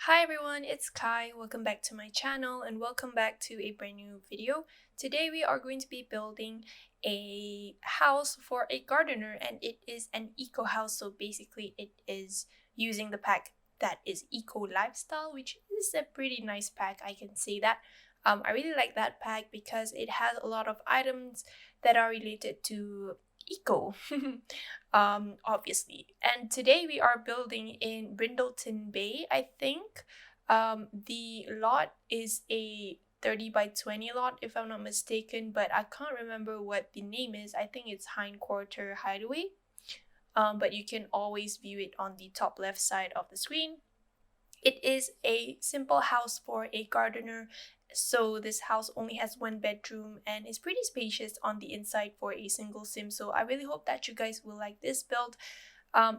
Hi everyone, it's Kai. Welcome back to my channel and welcome back to a brand new video. Today we are going to be building a house for a gardener, and it is an eco house. So basically it is using the pack that is Eco Lifestyle, which is a pretty nice pack, I can say that. I really like that pack because it has a lot of items that are related to eco. Obviously. And today we are building in Brindleton Bay, I think. The lot is a 30 by 20 lot, if I'm not mistaken, but I can't remember what the name is. I think it's Hindquarter Hideaway. But you can always view it on the top left side of the screen. It is a simple house for a gardener. So this house only has one bedroom and is pretty spacious on the inside for a single sim. So I really hope that you guys will like this build.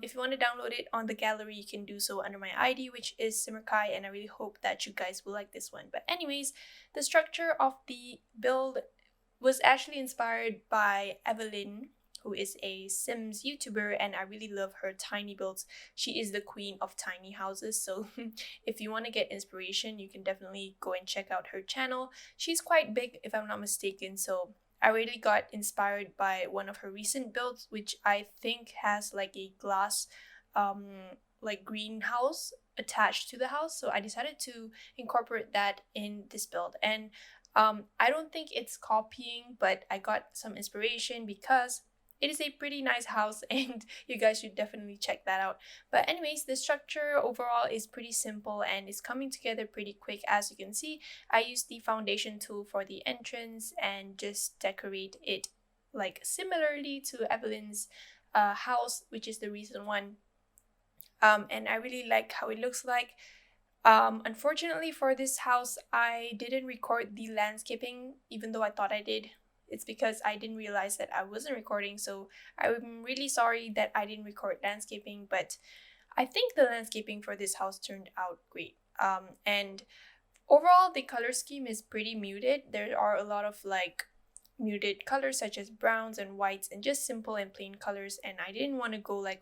If you want to download it on the gallery, you can do so under my ID, which is simmerkhai, and I really hope that you guys will like this one. But anyways, the structure of the build was actually inspired by Evelyn, who is a Sims YouTuber, and I really love her tiny builds. She is the queen of tiny houses, so if you want to get inspiration, you can definitely go and check out her channel. She's quite big, if I'm not mistaken, so I really got inspired by one of her recent builds, which I think has like a glass like greenhouse attached to the house. So I decided to incorporate that in this build. And I don't think it's copying, but I got some inspiration because it is a pretty nice house and you guys should definitely check that out. But anyways, the structure overall is pretty simple and is coming together pretty quick. As you can see, I used the foundation tool for the entrance and just decorate it like similarly to Evelyn's house, which is the recent one. And I really like how it looks like. Unfortunately for this house, I didn't record the landscaping, even though I thought I did. It's because I didn't realize that I wasn't recording, so I'm really sorry that I didn't record landscaping, but I think the landscaping for this house turned out great. And overall, the color scheme is pretty muted. There are a lot of like muted colors such as browns and whites and just simple and plain colors, and I didn't want to go like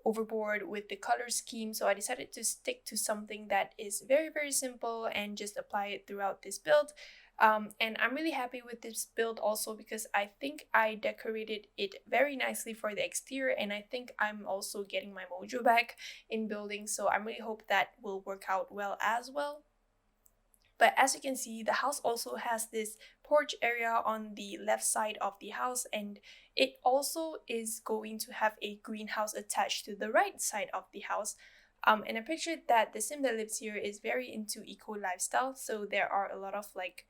overboard with the color scheme, so I decided to stick to something that is very simple and just apply it throughout this build. And I'm really happy with this build also because I think I decorated it very nicely for the exterior, and I think I'm also getting my mojo back in building, so I really hope that will work out well as well. But as you can see, the house also has this porch area on the left side of the house, and it also is going to have a greenhouse attached to the right side of the house. And I pictured that the sim that lives here is very into eco lifestyle, so there are a lot of like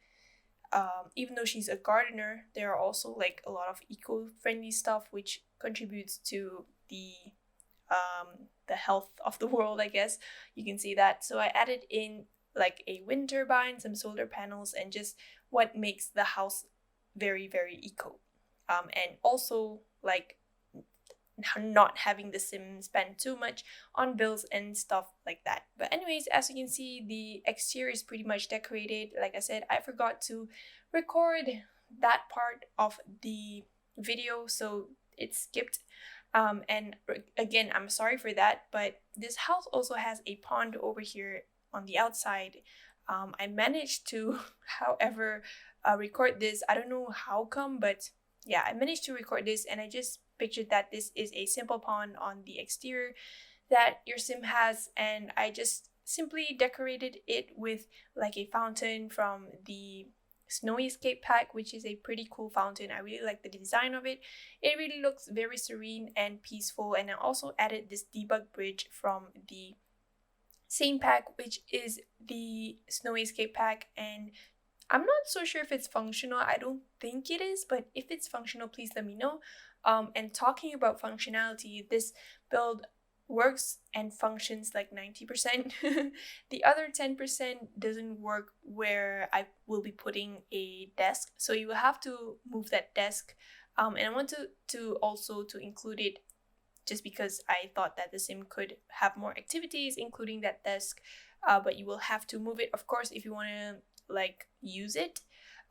even though she's a gardener, there are also like a lot of eco-friendly stuff which contributes to the health of the world, I guess you can see that. So I added in like a wind turbine, some solar panels, and just what makes the house very eco. And also like not having the sim spend too much on bills and stuff like that. But anyways, as you can see, the exterior is pretty much decorated. Like I said, I forgot to record that part of the video, so it skipped. And again, I'm sorry for that, but this house also has a pond over here on the outside. I managed to however record this. I don't know how come, but yeah, I managed to record this, and I just pictured that this is a simple pond on the exterior that your sim has, and I just simply decorated it with like a fountain from the Snowy Escape pack, which is a pretty cool fountain. I really like the design of it. It really looks very serene and peaceful. And I also added this debug bridge from the same pack, which is the Snowy Escape pack, and I'm not so sure if it's functional. I don't think it is, but if it's functional, please let me know. And talking about functionality, this build works and functions like 90%. The other 10% doesn't work, where I will be putting a desk. So you will have to move that desk. And I want to also to include it just because I thought that the sim could have more activities, including that desk. But you will have to move it, of course, if you want to like use it.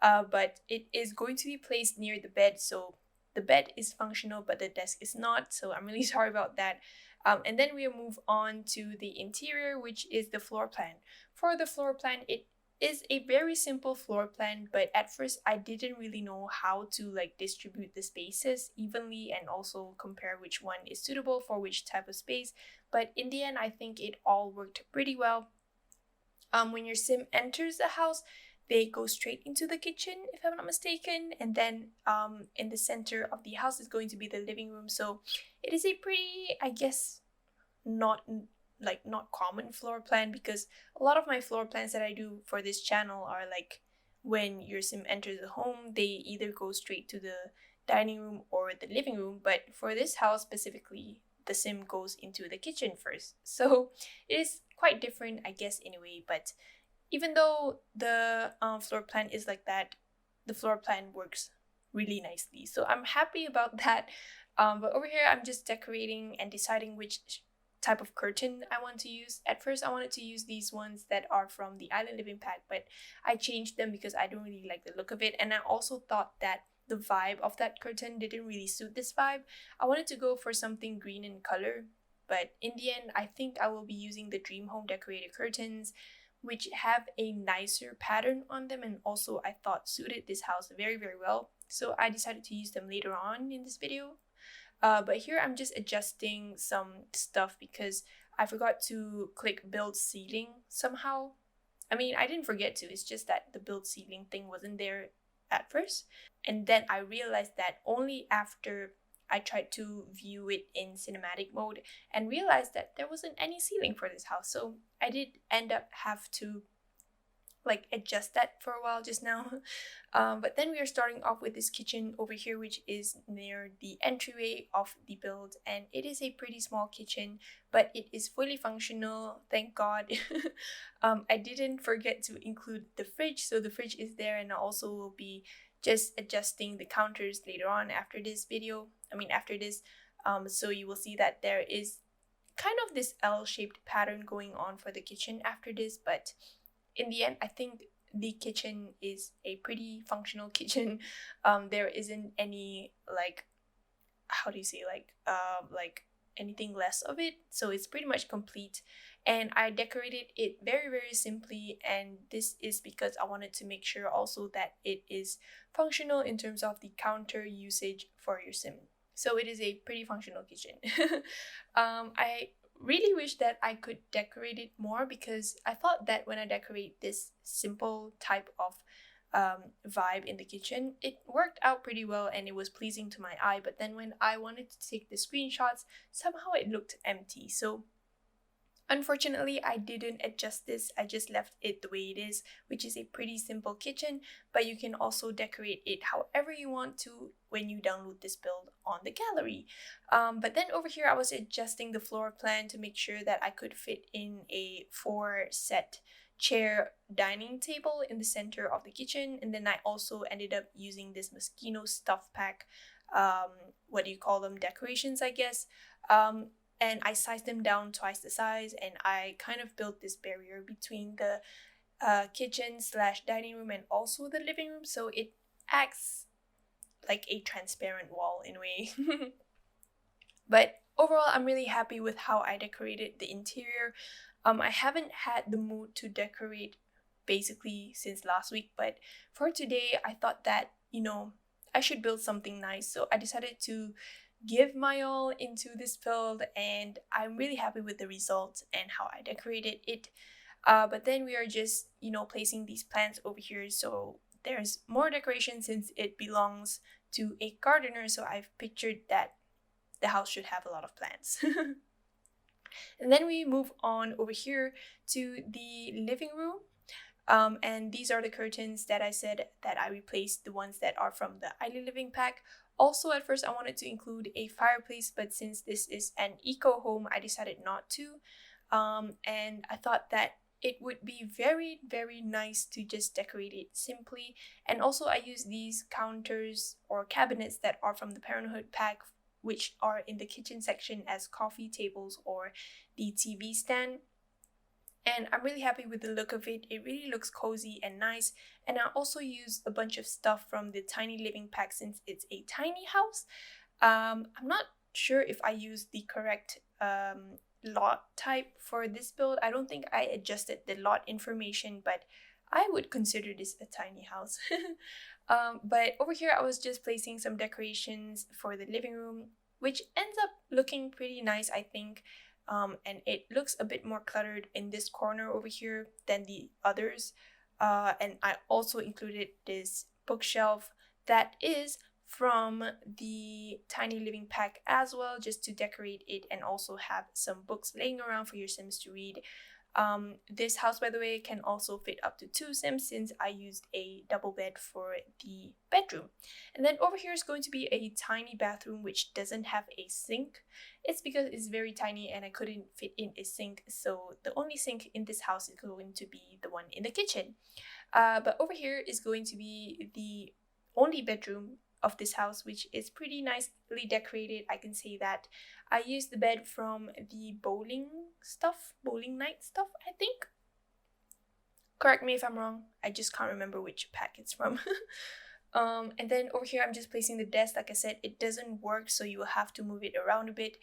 But it is going to be placed near the bed, so the bed is functional but the desk is not, so I'm really sorry about that. And then we move on to the interior, which is the floor plan. For the floor plan, it is a very simple floor plan, but at first I didn't really know how to like distribute the spaces evenly and also compare which one is suitable for which type of space. But in the end, I think it all worked pretty well. When your sim enters the house, they go straight into the kitchen, if I'm not mistaken, and then in the center of the house is going to be the living room. So it is a pretty, I guess, not not common floor plan, because a lot of my floor plans that I do for this channel are like when your sim enters the home, they either go straight to the dining room or the living room. But for this house specifically, the sim goes into the kitchen first. So it is quite different, I guess, in a way. But even though the floor plan is like that, the floor plan works really nicely. So I'm happy about that. But over here, I'm just decorating and deciding which type of curtain I want to use. At first, I wanted to use these ones that are from the Island Living Pack, but I changed them because I don't really like the look of it. And I also thought that the vibe of that curtain didn't really suit this vibe. I wanted to go for something green in color, but in the end, I think I will be using the Dream Home decorated curtains, which have a nicer pattern on them and also I thought suited this house very, very well. So I decided to use them later on in this video. But here I'm just adjusting some stuff because I forgot to click build ceiling somehow. I mean, I didn't forget to, it's just that the build ceiling thing wasn't there at first. And then I realized that only after I tried to view it in cinematic mode and realized that there wasn't any ceiling for this house. So I did end up have to like adjust that for a while just now. But then we are starting off with this kitchen over here, which is near the entryway of the build, and it is a pretty small kitchen, but it is fully functional, thank God. I didn't forget to include the fridge, so the fridge is there, and I also will be just adjusting the counters later on after this video. After this, so you will see that there is kind of this L-shaped pattern going on for the kitchen after this, but in the end, I think the kitchen is a pretty functional kitchen. There isn't any like, how do you say, like anything less of it. So it's pretty much complete. And I decorated it very, very simply. And this is because I wanted to make sure also that it is functional in terms of the counter usage for your sim. So it is a pretty functional kitchen. I really wish that I could decorate it more, because I thought that when I decorate this simple type of vibe in the kitchen, it worked out pretty well and it was pleasing to my eye. But then when I wanted to take the screenshots, somehow it looked empty. So unfortunately, I didn't adjust this. I just left it the way it is, which is a pretty simple kitchen, but you can also decorate it however you want to when you download this build on the gallery. But then over here, I was adjusting the floor plan to make sure that I could fit in a 4-set chair dining table in the center of the kitchen. And then I also ended up using this Moschino stuff pack, what do you call them, decorations, I guess. And I sized them down twice the size, and I kind of built this barrier between the kitchen / dining room and also the living room, so it acts like a transparent wall in a way. But overall, I'm really happy with how I decorated the interior. I haven't had the mood to decorate basically since last week, but for today, I thought that, I should build something nice, so I decided to give my all into this build, and I'm really happy with the results and how I decorated it. But then we are just, placing these plants over here, so there's more decoration since it belongs to a gardener, so I've pictured that the house should have a lot of plants. And then we move on over here to the living room. And these are the curtains that I said that I replaced the ones that are from the Island Living Pack. Also, at first I wanted to include a fireplace, but since this is an eco home, I decided not to. And I thought that it would be very, very nice to just decorate it simply. And also I use these counters or cabinets that are from the Parenthood Pack, which are in the kitchen section as coffee tables or the TV stand. And I'm really happy with the look of it. It really looks cozy and nice. And I also used a bunch of stuff from the Tiny Living Pack since it's a tiny house. I'm not sure if I used the correct lot type for this build. I don't think I adjusted the lot information, but I would consider this a tiny house. But over here I was just placing some decorations for the living room, which ends up looking pretty nice, I think. And it looks a bit more cluttered in this corner over here than the others. And I also included this bookshelf that is from the tiny living pack as well, just to decorate it and also have some books laying around for your Sims to read. This house, by the way, can also fit up to 2 Sims since I used a double bed for the bedroom. And then over here is going to be a tiny bathroom which doesn't have a sink. It's because it's very tiny and I couldn't fit in a sink, so the only sink in this house is going to be the one in the kitchen. But over here is going to be the only bedroom of this house, which is pretty nicely decorated, I can say that. I used the bed from the bowling night stuff, I think. Correct me if I'm wrong, I just can't remember which pack it's from. And then over here I'm just placing the desk. Like I said, it doesn't work, so you will have to move it around a bit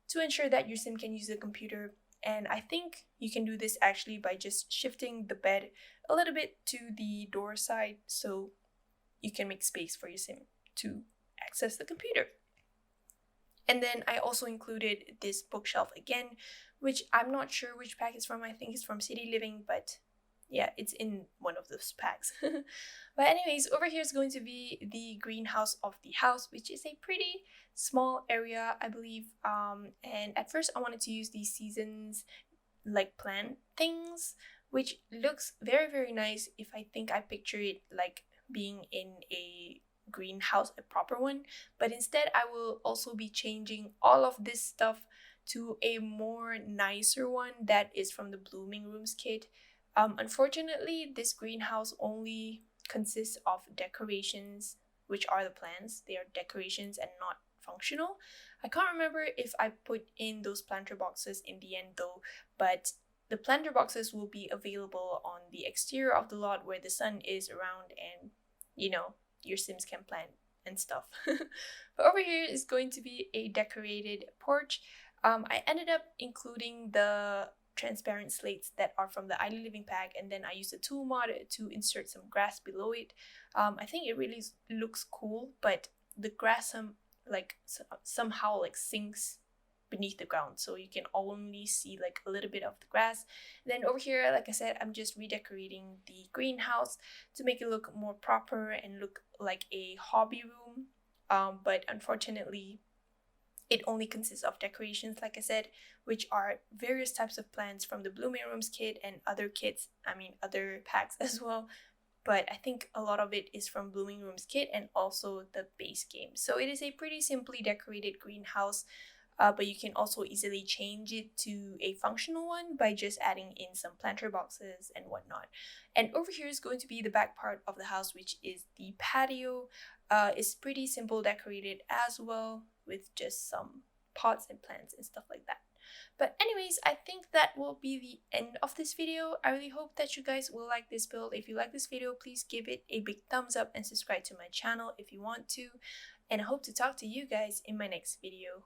to ensure that your sim can use the computer. And I think you can do this actually by just shifting the bed a little bit to the door side, so you can make space for your sim to access the computer. And then I also included this bookshelf again, which I'm not sure which pack it's from. I think it's from City Living, but yeah, it's in one of those packs. But anyways, over here is going to be the greenhouse of the house, which is a pretty small area, I believe. And at first I wanted to use these seasons like plant things, which looks very, very nice. If I think I picture it like being in a greenhouse, a proper one, but instead I will also be changing all of this stuff to a more nicer one that is from the Blooming Rooms kit. Unfortunately, this greenhouse only consists of decorations, which are the plants. They are decorations and not functional. I can't remember if I put in those planter boxes in the end though, but the planter boxes will be available on the exterior of the lot where the sun is around and, you know, your Sims can plant and stuff. But over here is going to be a decorated porch. I ended up including the transparent slates that are from the Idle Living pack, and then I used a tool mod to insert some grass below it. I think it really looks cool, but the grass somehow sinks beneath the ground, so you can only see like a little bit of the grass. Then over here, like I said, I'm just redecorating the greenhouse to make it look more proper and look like a hobby room. But unfortunately, it only consists of decorations, like I said, which are various types of plants from the Blooming Rooms kit and other kits, other packs as well. But I think a lot of it is from Blooming Rooms kit and also the base game. So it is a pretty simply decorated greenhouse, but you can also easily change it to a functional one by just adding in some planter boxes and whatnot. And over here is going to be the back part of the house, which is the patio. It's pretty simple decorated as well, with just some pots and plants and stuff like that. But anyways, I think that will be the end of this video. I really hope that you guys will like this build. If you like this video, please give it a big thumbs up and subscribe to my channel if you want to. And I hope to talk to you guys in my next video.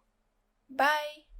Bye!